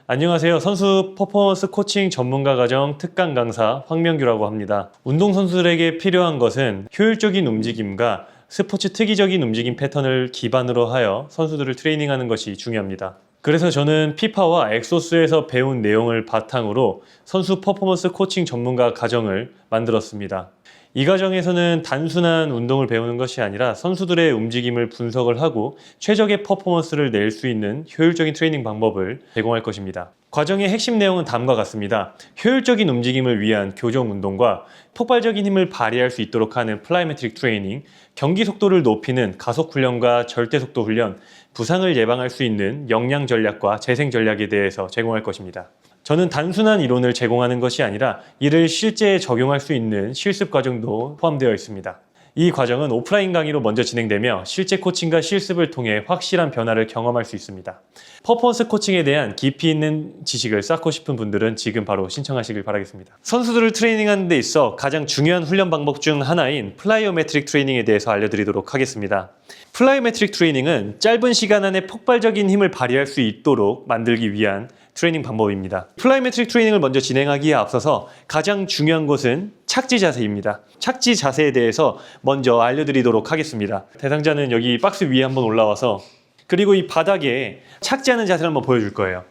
안녕하세요. 선수 퍼포먼스 코칭 전문가 과정 특강 강사 황명규라고 합니다. 운동선수들에게 필요한 것은 효율적인 움직임과 스포츠 특이적인 움직임 패턴을 기반으로 하여 선수들을 트레이닝하는 것이 중요합니다. 그래서 저는 피파와 엑소스에서 배운 내용을 바탕으로 선수 퍼포먼스 코칭 전문가 과정을 만들었습니다. 이 과정에서는 단순한 운동을 배우는 것이 아니라 선수들의 움직임을 분석을 하고 최적의 퍼포먼스를 낼 수 있는 효율적인 트레이닝 방법을 제공할 것입니다. 과정의 핵심 내용은 다음과 같습니다. 효율적인 움직임을 위한 교정 운동과 폭발적인 힘을 발휘할 수 있도록 하는 플라이메트릭 트레이닝, 경기 속도를 높이는 가속 훈련과 절대 속도 훈련, 부상을 예방할 수 있는 역량 전략과 재생 전략에 대해서 제공할 것입니다. 저는 단순한 이론을 제공하는 것이 아니라 이를 실제에 적용할 수 있는 실습 과정도 포함되어 있습니다. 이 과정은 오프라인 강의로 먼저 진행되며 실제 코칭과 실습을 통해 확실한 변화를 경험할 수 있습니다. 퍼포먼스 코칭에 대한 깊이 있는 지식을 쌓고 싶은 분들은 지금 바로 신청하시길 바라겠습니다. 선수들을 트레이닝하는 데 있어 가장 중요한 훈련 방법 중 하나인 플라이오메트릭 트레이닝에 대해서 알려드리도록 하겠습니다. 플라이오메트릭 트레이닝은 짧은 시간 안에 폭발적인 힘을 발휘할 수 있도록 만들기 위한 트레이닝 방법입니다. 플라이메트릭 트레이닝을 먼저 진행하기에 앞서서 가장 중요한 것은 착지 자세입니다. 착지 자세에 대해서 먼저 알려드리도록 하겠습니다. 대상자는 여기 박스 위에 한번 올라와서 그리고 이 바닥에 착지하는 자세를 한번 보여줄 거예요.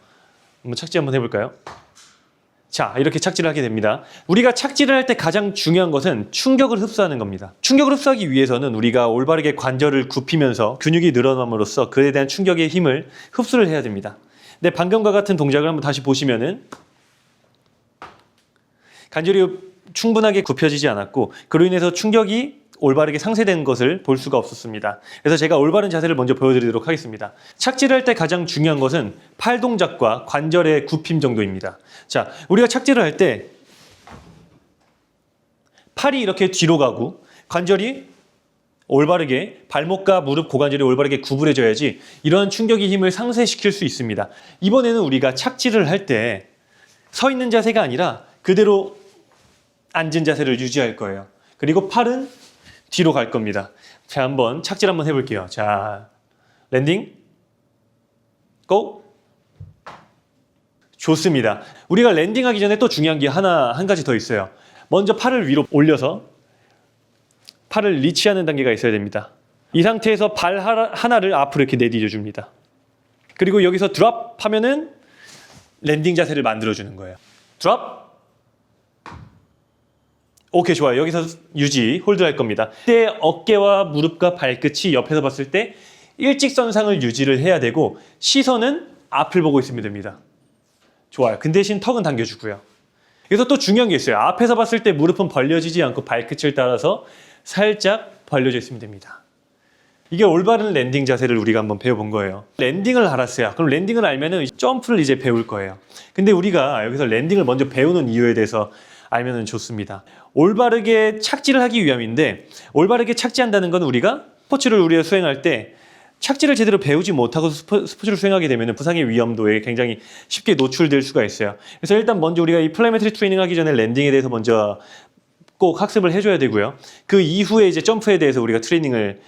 한번 착지 한번 해볼까요? 자, 이렇게 착지를 하게 됩니다. 우리가 착지를 할 때 가장 중요한 것은 충격을 흡수하는 겁니다. 충격을 흡수하기 위해서는 우리가 올바르게 관절을 굽히면서 근육이 늘어남으로써 그에 대한 충격의 힘을 흡수를 해야 됩니다. 네, 방금과 같은 동작을 한번 다시 보시면은 관절이 충분하게 굽혀지지 않았고 그로 인해서 충격이 올바르게 상쇄된 것을 볼 수가 없었습니다. 그래서 제가 올바른 자세를 먼저 보여드리도록 하겠습니다. 착지를 할 때 가장 중요한 것은 팔 동작과 관절의 굽힘 정도입니다. 자, 우리가 착지를 할 때 팔이 이렇게 뒤로 가고 관절이 올바르게 발목과 무릎, 고관절이 올바르게 구부려져야지 이러한 충격의 힘을 상쇄시킬 수 있습니다. 이번에는 우리가 착지를 할 때 서 있는 자세가 아니라 그대로 앉은 자세를 유지할 거예요. 그리고 팔은 뒤로 갈 겁니다. 자, 한번 착지를 한번 해볼게요. 자, 랜딩, 고! 좋습니다. 우리가 랜딩하기 전에 또 중요한 게 한 가지 더 있어요. 먼저 팔을 위로 올려서 팔을 리치하는 단계가 있어야 됩니다. 이 상태에서 발 하나를 앞으로 이렇게 내디뎌 줍니다. 그리고 여기서 드롭 하면은 랜딩 자세를 만들어주는 거예요. 드롭. 오케이, 좋아요. 여기서 유지, 홀드 할 겁니다. 그때 어깨와 무릎과 발끝이 옆에서 봤을 때 일직선상을 유지를 해야 되고 시선은 앞을 보고 있으면 됩니다. 좋아요. 그 대신 턱은 당겨주고요. 여기서 또 중요한 게 있어요. 앞에서 봤을 때 무릎은 벌려지지 않고 발끝을 따라서 살짝 벌려져 있으면 됩니다. 이게 올바른 랜딩 자세를 우리가 한번 배워본 거예요. 랜딩을 알았어요. 그럼 랜딩을 알면은 점프를 이제 배울 거예요. 근데 우리가 여기서 랜딩을 먼저 배우는 이유에 대해서 알면은 좋습니다. 올바르게 착지를 하기 위함인데 올바르게 착지한다는 건 우리가 우리가 수행할 때 착지를 제대로 배우지 못하고 스포츠를 수행하게 되면 부상의 위험도에 굉장히 쉽게 노출될 수가 있어요. 그래서 일단 먼저 우리가 이 플라이메트릭 트레이닝 하기 전에 랜딩에 대해서 먼저 꼭 학습을 해줘야 되고요. 그 이후에 이제 점프에 대해서 우리가 트레이닝을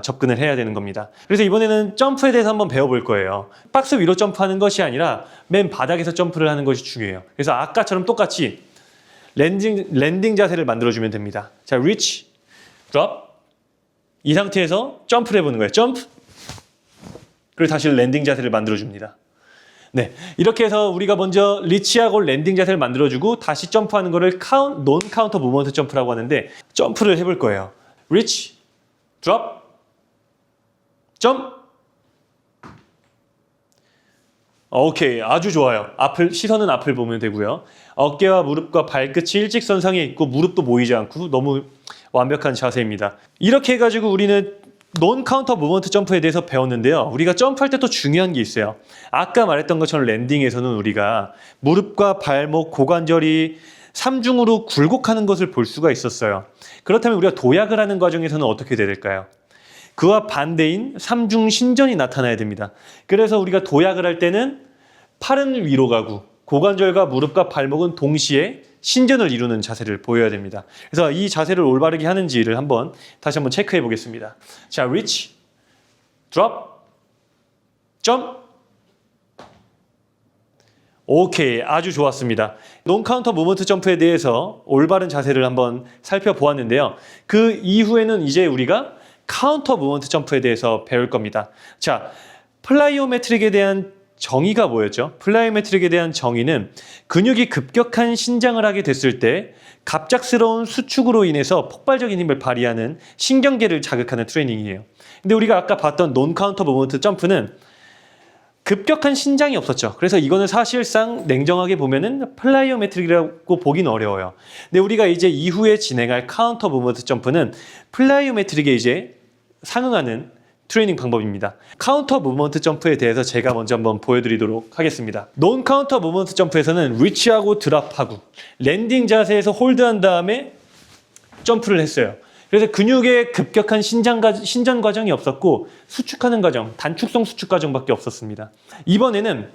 접근을 해야 되는 겁니다. 그래서 이번에는 점프에 대해서 한번 배워볼 거예요. 박스 위로 점프하는 것이 아니라 맨 바닥에서 점프를 하는 것이 중요해요. 그래서 아까처럼 똑같이 랜딩 자세를 만들어주면 됩니다. 자, reach, drop. 이 상태에서 점프를 해보는 거예요. 점프. 그리고 다시 랜딩 자세를 만들어줍니다. 네, 이렇게 해서 우리가 먼저 리치하고 랜딩 자세를 만들어주고 다시 점프하는 거를 논 카운터 무브먼트 점프라고 하는데 점프를 해볼 거예요. reach, drop, jump. 오케이, 아주 좋아요. 시선은 앞을 보면 되고요. 어깨와 무릎과 발끝이 일직선상에 있고 무릎도 모이지 않고 너무 완벽한 자세입니다. 이렇게 해가지고 우리는 논 카운터 무브먼트 점프에 대해서 배웠는데요. 우리가 점프할 때 또 중요한 게 있어요. 아까 말했던 것처럼 랜딩에서는 우리가 무릎과 발목, 고관절이 삼중으로 굴곡하는 것을 볼 수가 있었어요. 그렇다면 우리가 도약을 하는 과정에서는 어떻게 될까요? 그와 반대인 삼중 신전이 나타나야 됩니다. 그래서 우리가 도약을 할 때는 팔은 위로 가고 고관절과 무릎과 발목은 동시에 신전을 이루는 자세를 보여야 됩니다. 그래서 이 자세를 올바르게 하는지를 다시 한번 체크해 보겠습니다. 자, reach, drop, jump. 오케이, 아주 좋았습니다. 논 카운터 무브먼트 점프에 대해서 올바른 자세를 한번 살펴보았는데요. 그 이후에는 이제 우리가 카운터 무브먼트 점프에 대해서 배울 겁니다. 자, 플라이오메트릭에 대한 정의가 뭐였죠? 플라이오메트릭에 대한 정의는 근육이 급격한 신장을 하게 됐을 때 갑작스러운 수축으로 인해서 폭발적인 힘을 발휘하는 신경계를 자극하는 트레이닝이에요. 근데 우리가 아까 봤던 논 카운터 무브먼트 점프는 급격한 신장이 없었죠. 그래서 이거는 사실상 냉정하게 보면은 플라이오메트릭이라고 보긴 어려워요. 근데 우리가 이제 이후에 진행할 카운터 무브먼트 점프는 플라이오메트릭에 이제 상응하는 트레이닝 방법입니다. 카운터 무브먼트 점프에 대해서 제가 먼저 한번 보여드리도록 하겠습니다. 논 카운터 무브먼트 점프에서는 리치하고 드랍하고 랜딩 자세에서 홀드한 다음에 점프를 했어요. 그래서 근육의 급격한 신전 과정이 없었고 수축하는 과정, 단축성 수축 과정밖에 없었습니다. 이번에는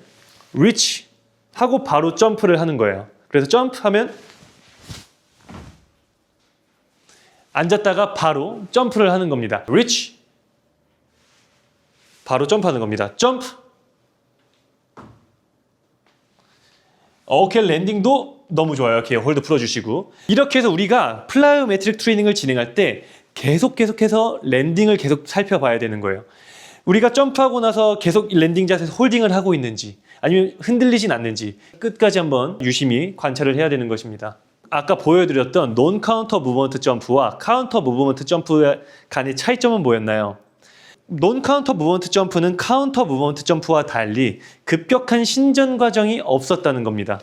리치 하고 바로 점프를 하는 거예요. 그래서 점프하면 앉았다가 바로 점프를 하는 겁니다. 리치 바로 점프하는 겁니다. 점프. 오케이, 랜딩도 너무 좋아요. 이렇게 홀드 풀어주시고. 이렇게 해서 우리가 플라이오메트릭 트레이닝을 진행할 때 계속해서 랜딩을 계속 살펴봐야 되는 거예요. 우리가 점프하고 나서 계속 랜딩 자세에서 홀딩을 하고 있는지 아니면 흔들리진 않는지 끝까지 한번 유심히 관찰을 해야 되는 것입니다. 아까 보여드렸던 논 카운터 무브먼트 점프와 카운터 무브먼트 점프 간의 차이점은 뭐였나요? 논 카운터 무브먼트 점프는 카운터 무브먼트 점프와 달리 급격한 신전 과정이 없었다는 겁니다.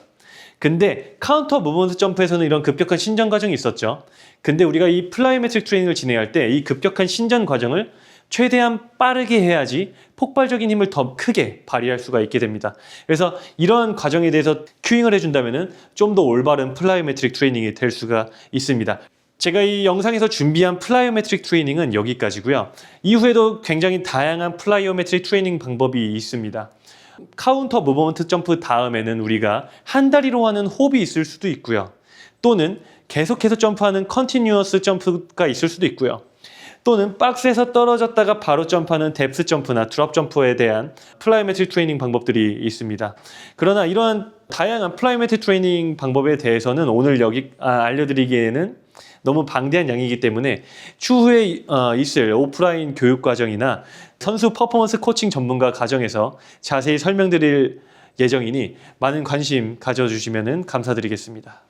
근데 카운터 무브먼트 점프에서는 이런 급격한 신전 과정이 있었죠. 근데 우리가 이 플라이오메트릭 트레이닝을 진행할 때 이 급격한 신전 과정을 최대한 빠르게 해야지 폭발적인 힘을 더 크게 발휘할 수가 있게 됩니다. 그래서 이러한 과정에 대해서 큐잉을 해준다면 좀 더 올바른 플라이오메트릭 트레이닝이 될 수가 있습니다. 제가 이 영상에서 준비한 플라이오메트릭 트레이닝은 여기까지고요. 이후에도 굉장히 다양한 플라이오메트릭 트레이닝 방법이 있습니다. 카운터 무브먼트 점프 다음에는 우리가 한 다리로 하는 홉이 있을 수도 있고요. 또는 계속해서 점프하는 컨티뉴어스 점프가 있을 수도 있고요. 또는 박스에서 떨어졌다가 바로 점프하는 뎁스 점프나 드롭 점프에 대한 플라이오메트릭 트레이닝 방법들이 있습니다. 그러나 이러한 다양한 플라이오메트릭 트레이닝 방법에 대해서는 오늘 여기 알려드리기에는 너무 방대한 양이기 때문에 추후에 있을 오프라인 교육 과정이나 선수 퍼포먼스 코칭 전문가 과정에서 자세히 설명드릴 예정이니 많은 관심 가져주시면 감사드리겠습니다.